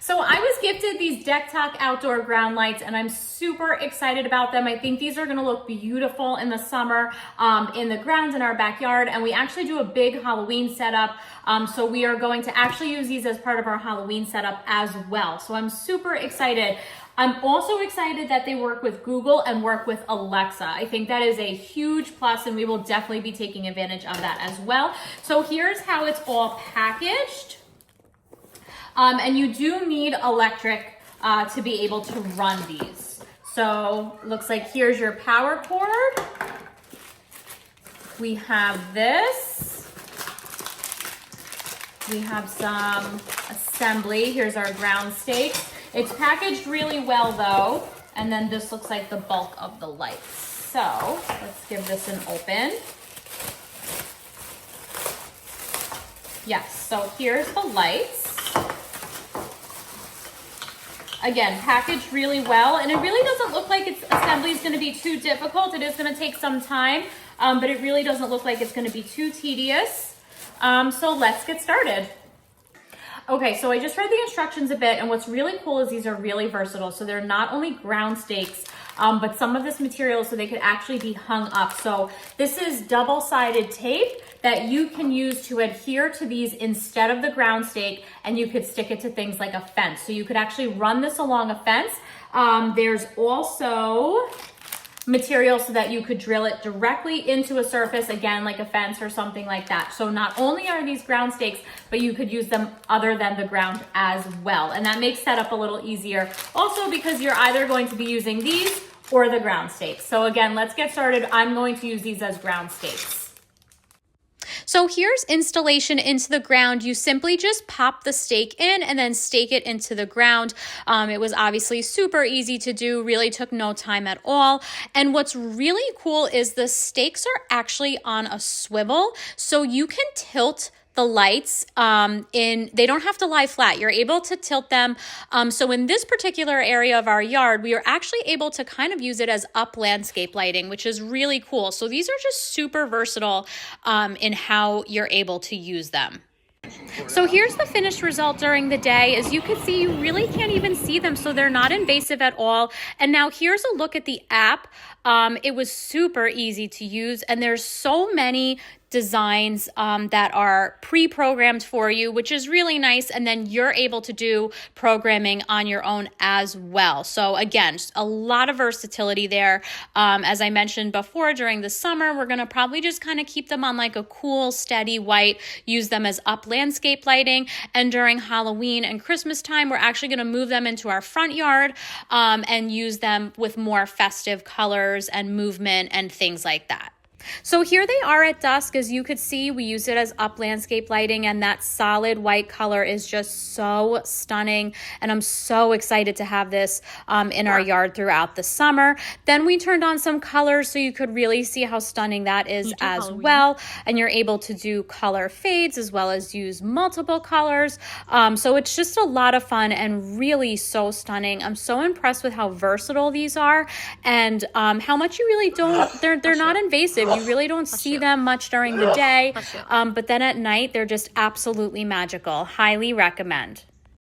So I was gifted these DeckTok outdoor ground lights and I'm super excited about them. I think these are gonna look beautiful in the summer in the grounds in our backyard, and we actually do a big Halloween setup. So we are going to actually use these as part of our Halloween setup as well. So I'm super excited. I'm also excited that they work with Google and work with Alexa. I think that is a huge plus, and we will definitely be taking advantage of that as well. So here's how it's all packaged. And you do need electric to be able to run these. So looks like here's your power cord. We have this. We have some assembly. Here's our ground stakes. It's packaged really well though. And then this looks like the bulk of the lights. So let's give this an open. Yes, so here's the lights. Again, packaged really well, and it really doesn't look like its assembly is going to be too difficult. It is going to take some time, but it really doesn't look like it's going to be too tedious. So let's get started. Okay, so I just read the instructions a bit, and what's really cool is these are really versatile. So they're not only ground stakes, but some of this material so they could actually be hung up. So this is double-sided tape that you can use to adhere to these instead of the ground stake, and you could stick it to things like a fence. So you could actually run this along a fence. There's also material so that you could drill it directly into a surface, again, like a fence or something like that. So not only are these ground stakes, but you could use them other than the ground as well. And that makes setup a little easier. Also because you're either going to be using these or the ground stakes. So again, let's get started. I'm going to use these as ground stakes. So here's installation into the ground. You simply just pop the stake in and then stake it into the ground. It was obviously super easy to do, really took no time at all. And what's really cool is the stakes are actually on a swivel, so you can tilt the lights they don't have to lie flat. You're able to tilt them. So in this particular area of our yard, we are actually able to kind of use it as up landscape lighting, which is really cool. So these are just super versatile in how you're able to use them. So here's the finished result during the day. As you can see, you really can't even see them, so they're not invasive at all. And now here's a look at the app. It was super easy to use, and there's so many designs that are pre-programmed for you, which is really nice. And then you're able to do programming on your own as well. So again, just a lot of versatility there. As I mentioned before, during the summer, we're going to probably just kind of keep them on like a cool, steady white, use them as up landscape lighting. And during Halloween and Christmas time, we're actually going to move them into our front yard and use them with more festive colors and movement and things like that. So here they are at dusk. As you could see, we use it as up landscape lighting, and that solid white color is just so stunning. And I'm so excited to have this in our yard throughout the summer. Then we turned on some colors so you could really see how stunning that is as well. And you're able to do color fades as well as use multiple colors. So it's just a lot of fun and really so stunning. I'm so impressed with how versatile these are and how much you really don't, they're not invasive. You really don't see them much during the day, but then at night, they're just absolutely magical. Highly recommend.